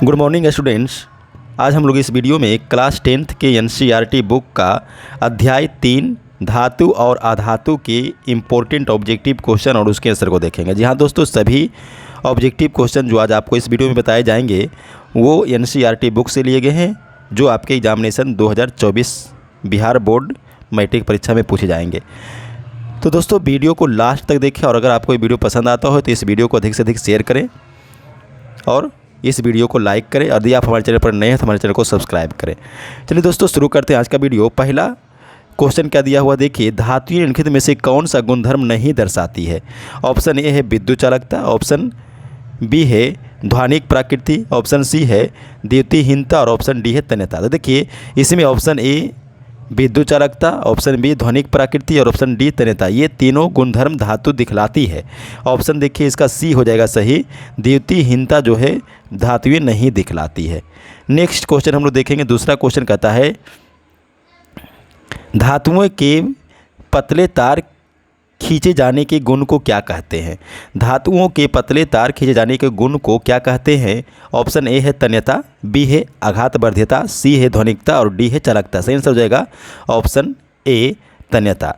Good morning students. आज हम लोग इस वीडियो में क्लास 10th के एनसीईआरटी बुक का अध्याय 3 धातु और अधातु के इम्पोर्टेंट ऑब्जेक्टिव क्वेश्चन और उसके आंसर को देखेंगे। जी हाँ दोस्तों, सभी ऑब्जेक्टिव क्वेश्चन जो आज आपको इस वीडियो में बताए जाएंगे वो एनसीईआरटी बुक से लिए गए हैं, जो आपके एग्जामिनेशन 2024 बिहार बोर्ड मैट्रिक परीक्षा में पूछे जाएंगे। तो दोस्तों वीडियो को लास्ट तक देखें, और अगर आपको ये वीडियो पसंद आता हो तो इस वीडियो को अधिक से अधिक शेयर करें और इस वीडियो को लाइक करें। यदि आप हमारे चैनल पर नए हैं तो हमारे चैनल को सब्सक्राइब करें। चलिए दोस्तों शुरू करते हैं आज का वीडियो। पहला क्वेश्चन क्या दिया हुआ देखिए, धातुएं निम्नलिखित में से कौन सा गुणधर्म नहीं दर्शाती है। ऑप्शन ए है विद्युत चालकता, ऑप्शन बी है ध्वनिक प्रकृति, ऑप्शन सी है द्युतिहीनता और ऑप्शन डी है तन्यता। तो देखिए इसमें ऑप्शन ए विद्युत चालकता, ऑप्शन बी ध्वनिक प्रकृति और ऑप्शन डी तन्यता, ये तीनों गुणधर्म धातु दिखलाती है। ऑप्शन देखिए इसका सी हो जाएगा सही, द्युतिहीनता जो है धातुएं नहीं दिखलाती है। नेक्स्ट क्वेश्चन हम लोग देखेंगे। दूसरा क्वेश्चन कहता है धातुओं के पतले तार खींचे जाने के गुण को क्या कहते हैं। धातुओं के पतले तार खींचे जाने के गुण को क्या कहते हैं। ऑप्शन ए है तन्यता, बी है आघातवर्ध्यता, सी है ध्वनिकता और डी है चालकता। सही आंसर हो जाएगा ऑप्शन ए तन्यता।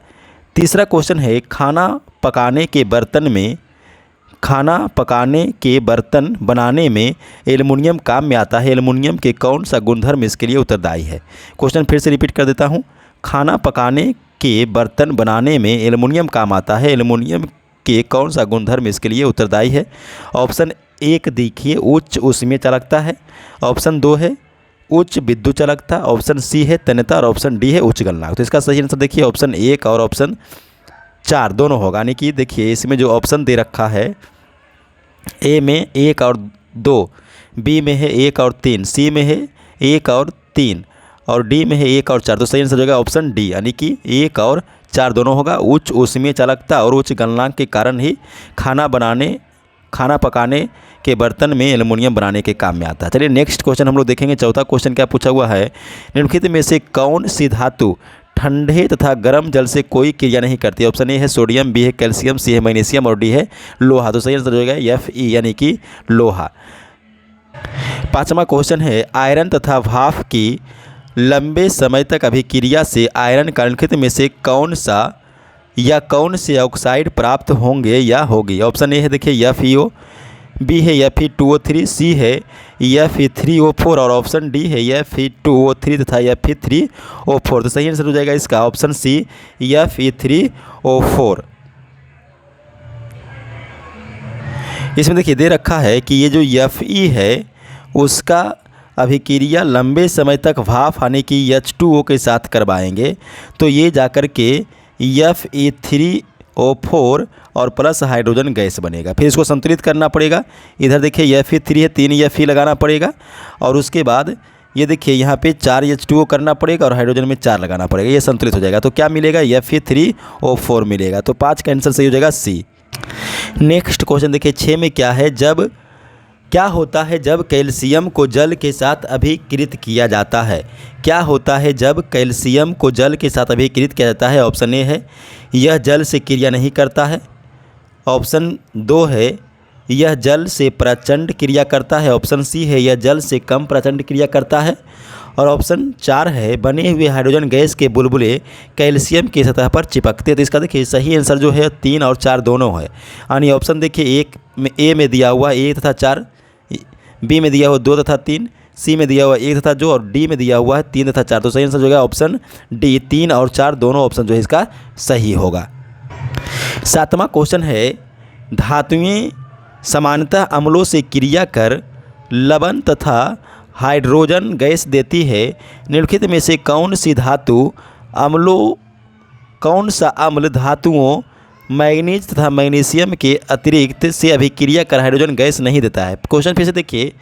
तीसरा क्वेश्चन है खाना पकाने के बर्तन बनाने में एल्युमिनियम काम में आता है। एल्युमिनियम के कौन सा गुणधर्म इसके लिए उत्तरदायी है। क्वेश्चन फिर से रिपीट कर देता हूँ। खाना पकाने के बर्तन बनाने में एल्युमिनियम काम आता है। एल्युमिनियम के कौन सा गुणधर्म इसके लिए उत्तरदायी है। ऑप्शन एक देखिए उच्च ऊष्मीय चालकता है, ऑप्शन दो है उच्च विद्युत चालकता, ऑप्शन सी है तन्यता और ऑप्शन डी है उच्च गलनांक। तो इसका सही आंसर देखिए ऑप्शन एक और ऑप्शन 4 दोनों होगा। यानी कि देखिए इसमें जो ऑप्शन दे रखा है ए में 1 और 2, बी में है 1 और 3, सी में है 1 और 3 और डी में है 1 और 4। तो सही आंसर हो जाएगा ऑप्शन डी, यानी कि 1 और 4 दोनों होगा। उच्च ऊष्मीय चालकता और उच्च गलनांक के कारण ही खाना पकाने के बर्तन में एल्युमिनियम बनाने के काम में आता है। चलिए नेक्स्ट क्वेश्चन हम लोग देखेंगे। चौथा क्वेश्चन क्या पूछा हुआ है, निम्नलिखित में से कौन सी धातु ठंडे तथा गर्म जल से कोई क्रिया नहीं करती। ऑप्शन ए है सोडियम, बी है कैल्शियम, सी है मैग्नीशियम और डी है लोहा। तो सही आंसर हो जाएगा एफ ई, यानी कि लोहा। पाँचवा क्वेश्चन है आयरन तथा भाप की लंबे समय तक अभिक्रिया से आयरन का निम्नलिखित में से कौन से ऑक्साइड प्राप्त होंगे या होगी। ऑप्शन ए है देखिए FeO, बी है Fe2O3, सी है Fe3O4 और ऑप्शन डी है Fe2O3 तथा Fe3O4। तो सही आंसर हो जाएगा इसका ऑप्शन सी Fe3O4। इसमें देखिए दे रखा है कि ये जो Fe है उसका अभिक्रिया लंबे समय तक भाप आने की H2O के साथ करवाएंगे तो ये जाकर के Fe3O4 और प्लस हाइड्रोजन गैस बनेगा। फिर इसको संतुलित करना पड़ेगा। इधर देखिए Fe3 है, 3 Fe लगाना पड़ेगा और उसके बाद ये देखिए यहाँ पे 4 H2O करना पड़ेगा और हाइड्रोजन में 4 लगाना पड़ेगा। ये संतुलित हो जाएगा तो क्या मिलेगा Fe3O4 मिलेगा। तो 5 का आंसर सही हो जाएगा सी। नेक्स्ट क्वेश्चन देखिए 6 में क्या है, क्या होता है जब कैल्शियम को जल के साथ अभिकृत किया जाता है। क्या होता है जब कैल्शियम को जल के साथ अभिकृत किया जाता है। ऑप्शन ए है यह जल से क्रिया नहीं करता है, ऑप्शन 2 है यह जल से प्रचंड क्रिया करता है, ऑप्शन सी है यह जल से कम प्रचंड क्रिया करता है और ऑप्शन 4 है बने हुए हाइड्रोजन गैस के बुलबुले कैल्शियम की सतह पर चिपकते हैं। तो इसका देखिए सही आंसर जो है 3 और 4 दोनों है। यानी ऑप्शन देखिए ए में दिया हुआ 1 तथा 4, बी में दिया हुआ 2 तथा 3, सी में दिया हुआ 1 तथा 2 और डी में दिया हुआ है 3 तथा 4। तो सही आंसर जो होगा ऑप्शन डी, 3 और 4 दोनों ऑप्शन जो है इसका सही होगा। 7वां क्वेश्चन है धातुएं सामान्यतः अम्लों से क्रिया कर लवण तथा हाइड्रोजन गैस देती है। निम्नलिखित में से कौन सा अम्ल धातुओं मैग्नीज तथा मैग्नीशियम के अतिरिक्त से अभिक्रिया कर हाइड्रोजन गैस नहीं देता है। क्वेश्चन फिर से देखिए,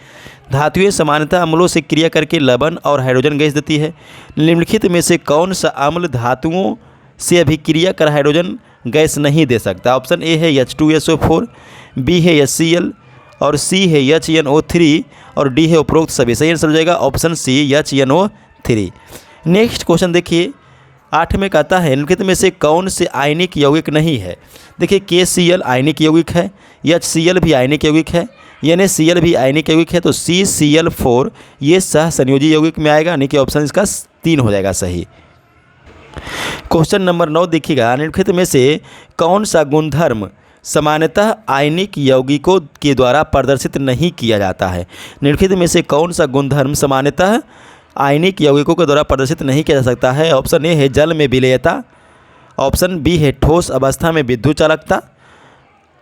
धातुएं सामान्यतः अम्लों से क्रिया करके लवण और हाइड्रोजन गैस देती है। निम्नलिखित में से कौन सा अम्ल धातुओं से अभिक्रिया कर हाइड्रोजन गैस नहीं दे सकता। ऑप्शन ए है H2SO4, बी है HCl और सी है HNO3 और डी है उपरोक्त सभी। सही आंसर हो जाएगा ऑप्शन सी HNO3। नेक्स्ट क्वेश्चन देखिए 8 में कहता है निम्नलिखित में से कौन से आयनिक यौगिक नहीं है। देखिए KCl आयनिक यौगिक है, HCl भी आयनिक यौगिक है, यानी Cl भी आयनिक यौगिक है, तो CCl4 ये सह संयोजी यौगिक में आएगा, यानी कि ऑप्शन इसका 3 हो जाएगा सही। क्वेश्चन नंबर 9 देखिएगा, निम्नलिखित में से कौन सा गुणधर्म सामान्यतः आयनिक यौगिकों के द्वारा प्रदर्शित नहीं किया जाता है। निम्नलिखित में से कौन सा गुणधर्म सामान्यतः आयनिक यौगिकों के द्वारा प्रदर्शित नहीं किया जा सकता है। ऑप्शन ए है जल में विलेयता, ऑप्शन बी है ठोस अवस्था में विद्युत चालकता,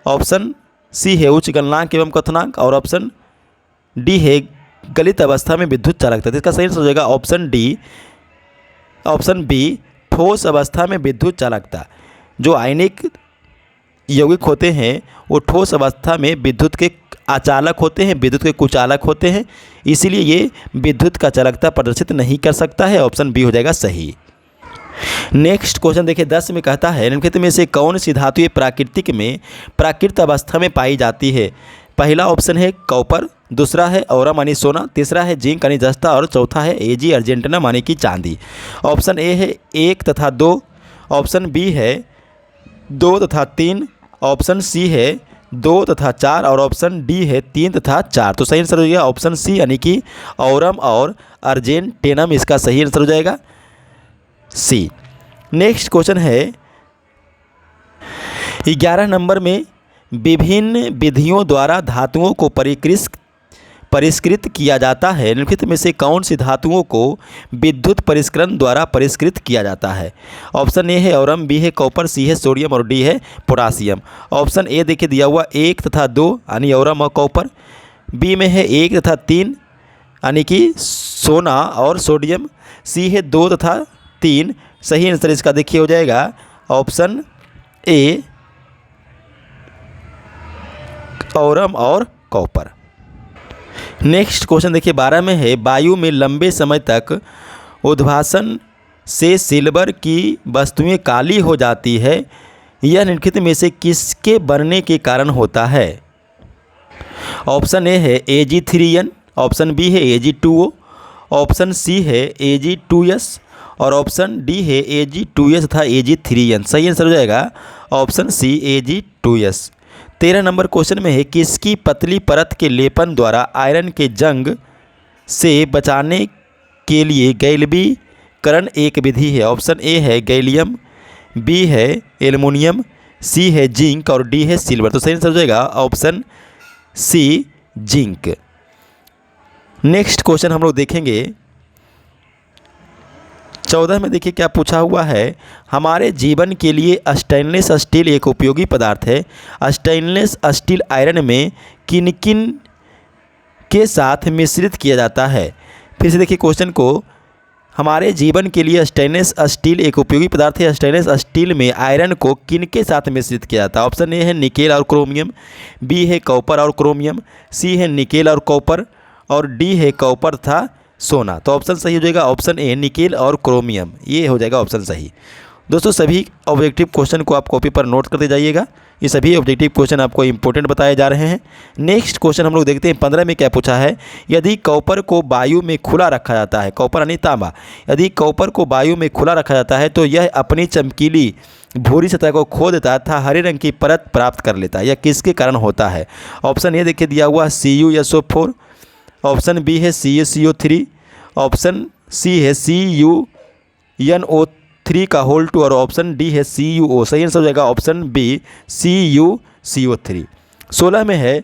ऑप्शन सी है उच्च गलनांक एवं क्वथनांक, और ऑप्शन डी है गलित अवस्था में विद्युत चालकता। तो इसका सही आंसर हो जाएगा ऑप्शन डी, ऑप्शन बी ठोस अवस्था में विद्युत चालकता। जो आयनिक यौगिक होते हैं वो ठोस अवस्था में विद्युत के आचालक होते हैं, विद्युत के कुचालक होते हैं, इसीलिए ये विद्युत का चालकता प्रदर्शित नहीं कर सकता है। ऑप्शन बी हो जाएगा सही। नेक्स्ट क्वेश्चन देखिए 10 में कहता है, निम्नलिखित में से कौन सी धातु प्राकृतिक में प्राकृत अवस्था में पाई जाती है। पहला ऑप्शन है कॉपर, दूसरा है औरा मानी सोना, तीसरा है जिंक यानी जस्ता, और चौथा है एजी अर्जेंटीना मानी की चांदी। ऑप्शन ए है 1 तथा 2, ऑप्शन बी है 2 तथा 3, ऑप्शन सी है 2 तथा 4, और ऑप्शन डी है 3 तथा 4। तो सही आंसर हो जाएगा ऑप्शन सी, यानी कि औरम और अर्जेंटेनम इसका सही आंसर हो जाएगा सी। नेक्स्ट क्वेश्चन है 11 नंबर में, विभिन्न विधियों द्वारा धातुओं को परिष्कृत किया जाता है। निम्नलिखित में से कौन सी धातुओं को विद्युत परिष्करण द्वारा परिष्कृत किया जाता है। ऑप्शन ए है औरम, बी है कॉपर, सी है सोडियम और डी है पोटासियम। ऑप्शन ए देखिए दिया हुआ 1 तथा 2 यानी औरम और कॉपर, बी में है 1 तथा 3 यानी कि सोना और सोडियम, सी है 2 तथा 3। सही आंसर इसका देखिए हो जाएगा ऑप्शन ए औरम और कॉपर। नेक्स्ट क्वेश्चन देखिए 12 में है, वायु में लंबे समय तक उद्भासन से सिल्वर की वस्तुएं काली हो जाती है, यह निम्नलिखित में से किसके बनने के कारण होता है। ऑप्शन ए है Ag3n, ऑप्शन बी है Ag2O, ऑप्शन सी है Ag2s, और ऑप्शन डी है Ag2s तथा Ag3n। सही आंसर हो जाएगा ऑप्शन सी Ag2s। 13 नंबर क्वेश्चन में है, किसकी पतली परत के लेपन द्वारा आयरन के जंग से बचाने के लिए गैल्वीकरण एक विधि है। ऑप्शन ए है गैलियम, बी है एल्युमिनियम, सी है जिंक और डी है सिल्वर। तो सही आंसर हो जाएगा option C zinc. Next question हम लोग देखेंगे 14 में देखिए क्या पूछा हुआ है, हमारे जीवन के लिए स्टेनलेस स्टील एक उपयोगी पदार्थ है। स्टेनलेस स्टील आयरन में किन किन के साथ मिश्रित किया जाता है। फिर से देखिए क्वेश्चन को, हमारे जीवन के लिए स्टेनलेस स्टील एक उपयोगी पदार्थ है। स्टेनलेस स्टील में आयरन को किन के साथ मिश्रित किया जाता है। ऑप्शन ए है निकेल और क्रोमियम, बी है कॉपर और क्रोमियम, सी है निकेल और कॉपर, और डी है कॉपर तथा सोना। तो ऑप्शन सही हो जाएगा ऑप्शन ए निकेल और क्रोमियम, ये हो जाएगा ऑप्शन सही। दोस्तों सभी ऑब्जेक्टिव क्वेश्चन को आप कॉपी पर नोट करते जाइएगा, ये सभी ऑब्जेक्टिव क्वेश्चन आपको इंपॉर्टेंट बताए जा रहे हैं। नेक्स्ट क्वेश्चन हम लोग देखते हैं 15 में क्या पूछा है, यदि कॉपर को वायु में खुला रखा जाता है, कॉपर यानी तांबा, यदि कॉपर को वायु में खुला रखा जाता है तो यह अपनी चमकीली भूरी सतह को खो देता है तथा हरे रंग की परत प्राप्त कर लेता है, यह किसके कारण होता है। ऑप्शन ए देखिए दिया हुआ CuSO4, ऑप्शन बी है CaCO3, ऑप्शन सी है CuNO3 का होल 2, और ऑप्शन डी है CuO। सही आंसर हो जाएगा ऑप्शन बी CuCO3। 16 में है,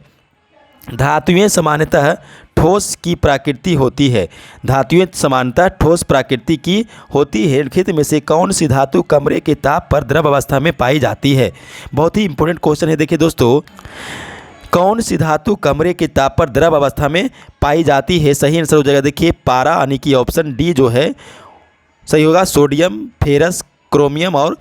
धातुएं सामान्यतः ठोस की प्रकृति होती है। धातुएं सामान्यतः ठोस प्रकृति की होती है। निम्नलिखित में से कौन सी धातु कमरे के ताप पर द्रव अवस्था में पाई जाती है। बहुत ही इंपॉर्टेंट क्वेश्चन है। देखिए दोस्तों, कौन सी धातु कमरे के ताप पर द्रव अवस्था में पाई जाती है। सही आंसर हो जाएगा देखिए पारा, यानी कि ऑप्शन डी जो है सही होगा। सोडियम, फेरस, क्रोमियम और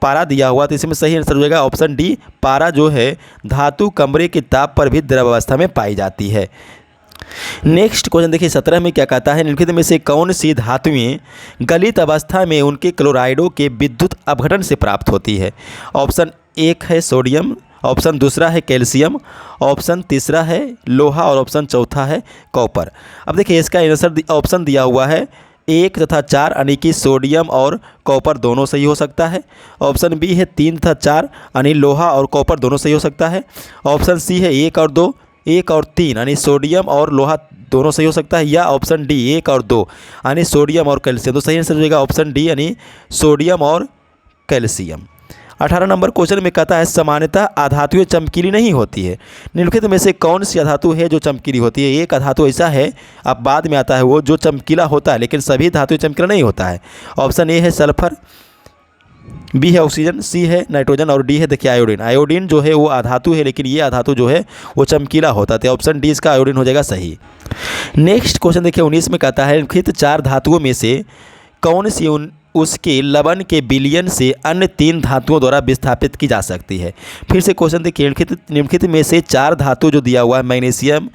पारा दिया हुआ, तो इसमें सही आंसर हो जाएगा ऑप्शन डी पारा जो है धातु कमरे के ताप पर भी द्रव अवस्था में पाई जाती है। नेक्स्ट क्वेश्चन देखिए 17 में क्या कहता है, निम्नलिखित में से कौन सी धातुएं गलित अवस्था में उनके क्लोराइडों के विद्युत अपघटन से प्राप्त होती है। ऑप्शन एक है सोडियम, ऑप्शन दूसरा है कैल्शियम, ऑप्शन तीसरा है लोहा, और ऑप्शन चौथा है कॉपर। अब देखिए इसका आंसर ऑप्शन दिया हुआ है 1 तथा 4, यानी कि सोडियम और कॉपर दोनों सही हो सकता है। ऑप्शन बी है 3 तथा 4, यानी लोहा और कॉपर दोनों सही हो सकता है। ऑप्शन सी है 1 और 2, 1 और 3 यानी सोडियम और लोहा दोनों सही हो सकता है, या ऑप्शन डी 1 और 2 यानी सोडियम और कैल्शियम। तो सही आंसर हो जाएगा ऑप्शन डी यानी सोडियम और कैल्शियम। 18 नंबर क्वेश्चन में कहता है सामान्यतः अधातुएं चमकीली नहीं होती है, निम्नलिखित में से कौन सी अधातु है जो चमकीली होती है। एक अधातु ऐसा है, अब बाद में आता है वो, जो चमकीला होता है लेकिन सभी धातुएं चमकीला नहीं होता है। ऑप्शन ए है सल्फर, बी है ऑक्सीजन, सी है नाइट्रोजन और डी है देखिए आयोडीन। आयोडीन जो है वो अधातु है लेकिन ये अधातु जो है वो चमकीला होता है, तो ऑप्शन डी इसका आयोडीन हो जाएगा सही। नेक्स्ट क्वेश्चन देखिए 19 में कहता है निम्नलिखित 4 धातुओं में से कौन सी उसके लवण के विलयन से अन्य 3 धातुओं द्वारा विस्थापित की जा सकती है। फिर से क्वेश्चन देखिए निम्नलिखित में से 4 धातु जो दिया हुआ है मैग्नीशियम,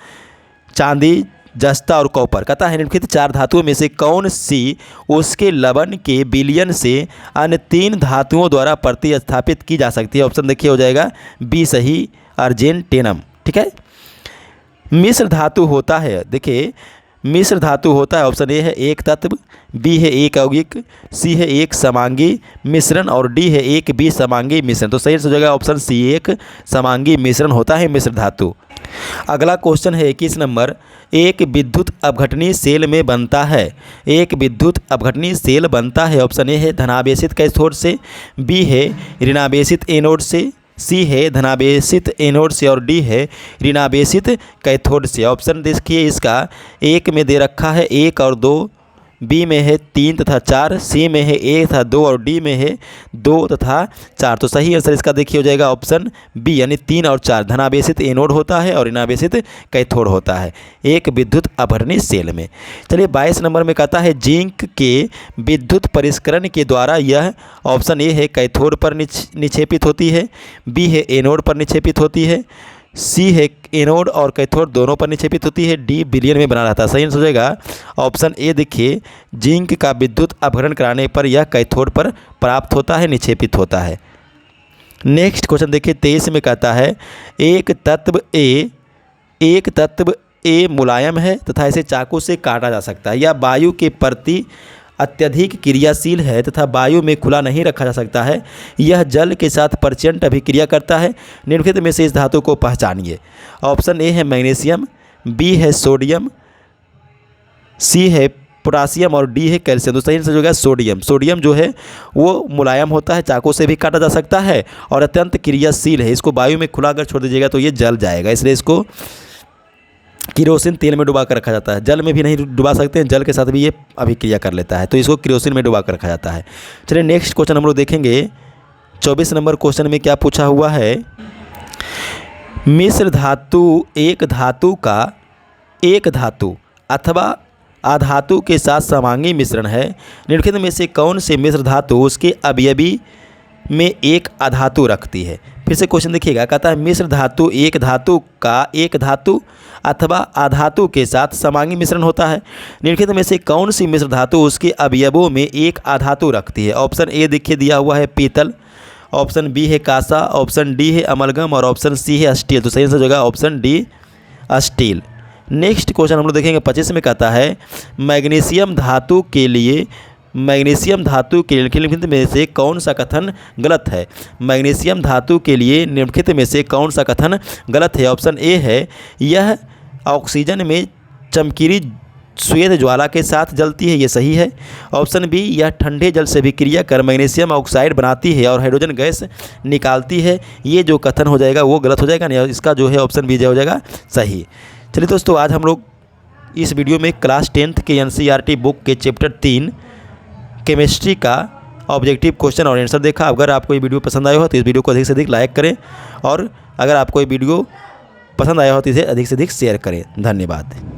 चांदी, जस्ता और कॉपर, कहता है निम्नलिखित 4 धातुओं में से कौन सी उसके लवण के विलयन से अन्य 3 धातुओं द्वारा प्रतिस्थापित की जा सकती है। ऑप्शन देखिए हो जाएगा बी सही, अर्जेंटेनम। ठीक है, मिश्र धातु होता है, देखिए मिश्र धातु होता है, ऑप्शन ए है एक तत्व, बी है एक यौगिक, सी है एक समांगी मिश्रण और डी है एक बी समांगी मिश्रण। तो सही हो जाएगा ऑप्शन सी एक समांगी मिश्रण होता है मिश्र धातु। अगला क्वेश्चन है 21 नंबर, एक विद्युत अपघटनीय सेल में बनता है, एक विद्युत अपघटनीय सेल बनता है। ऑप्शन ए है धनावेशित कैथोड से, बी है ऋणावेशित एनोड से, सी है धनावेशित एनोड से और डी है ऋणावेशित कैथोड से। ऑप्शन देखिए इसका एक में दे रखा है 1 और 2, बी में है 3 तथा 4, सी में है 1 तथा 2 और डी में है 2 तथा 4। तो सही आंसर इसका देखिए हो जाएगा ऑप्शन बी यानी 3 और 4, धनावेशित एनोड होता है और ऋणावेशित कैथोड होता है एक विद्युत अपघटनीय सेल में। चलिए 22 नंबर में कहता है जिंक के विद्युत परिष्करण के द्वारा यह, ऑप्शन ए है कैथोड पर निक्षेपित होती है, बी है एनोड पर निक्षेपित होती है, सी है एनोड और कैथोड दोनों पर निक्षेपित होती है, डी विलयन में बना रहता है। सही हो जाएगा ऑप्शन ए देखिए जिंक का विद्युत अपघटन कराने पर यह कैथोड पर प्राप्त होता है, निक्षेपित होता है। नेक्स्ट क्वेश्चन देखिए 23 में कहता है एक तत्व ए मुलायम है तथा इसे चाकू से काटा जा सकता है, या वायु के प्रति अत्यधिक क्रियाशील है तथा वायु में खुला नहीं रखा जा सकता है, यह जल के साथ प्रचंड अभिक्रिया करता है, निम्नलिखित में से इस धातु को पहचानिए। ऑप्शन ए है मैग्नीशियम, बी है सोडियम, सी है पोटासियम और डी है कैल्शियम। तो सही आंसर होगा सोडियम। सोडियम जो है वो मुलायम होता है, चाकू से भी काटा जा सकता है और अत्यंत क्रियाशील है, इसको वायु में खुला अगर छोड़ दीजिएगा तो ये जल जाएगा, इसलिए इसको किरोसिन तेल में डुबा कर रखा जाता है, जल में भी नहीं डुबा सकते हैं, जल के साथ भी ये अभिक्रिया कर लेता है, तो इसको किरोसिन में डुबा कर रखा जाता है। चलिए नेक्स्ट क्वेश्चन हम लोग देखेंगे 24 नंबर क्वेश्चन में क्या पूछा हुआ है, मिश्र धातु एक धातु अथवा अधातु के साथ समांगी मिश्रण है, निम्नलिखित में से कौन से मिश्र धातु उसके अवयवी में एक अधातु रखती है। फिर से क्वेश्चन देखिएगा, कहता है मिश्र धातु एक धातु अथवा अधातु के साथ समांगी मिश्रण होता है, निम्नलिखित में से कौन सी मिश्र धातु उसके अवयवों में एक अधातु रखती है। ऑप्शन ए देखिए दिया हुआ है पीतल, ऑप्शन बी है कांसा, ऑप्शन डी है अमलगम और ऑप्शन सी है स्टील। तो सही आंसर होगा option D steel. Next question हम लोग देखेंगे 25 में कहता है मैग्नीशियम धातु के लिए निम्नलिखित में से कौन सा कथन गलत है। मैग्नीशियम धातु के लिए निम्नलिखित में से कौन सा कथन गलत है। ऑप्शन ए है यह ऑक्सीजन में चमकीली श्वेत ज्वाला के साथ जलती है, ये सही है। ऑप्शन बी यह ठंडे जल से भी क्रिया कर मैग्नीशियम ऑक्साइड बनाती है और हाइड्रोजन गैस निकालती है, ये जो कथन हो जाएगा वो गलत हो जाएगा, नहीं इसका जो है ऑप्शन बी हो जाएगा सही। चलिए दोस्तों आज हम लोग इस वीडियो में क्लास 10th के NCERT बुक के चैप्टर 3 केमिस्ट्री का ऑब्जेक्टिव क्वेश्चन और आंसर देखा। अगर आपको ये वीडियो पसंद आया हो तो इस वीडियो को अधिक से अधिक लाइक करें और अगर आपको ये वीडियो पसंद आया हो तो इसे अधिक से अधिक शेयर करें। धन्यवाद।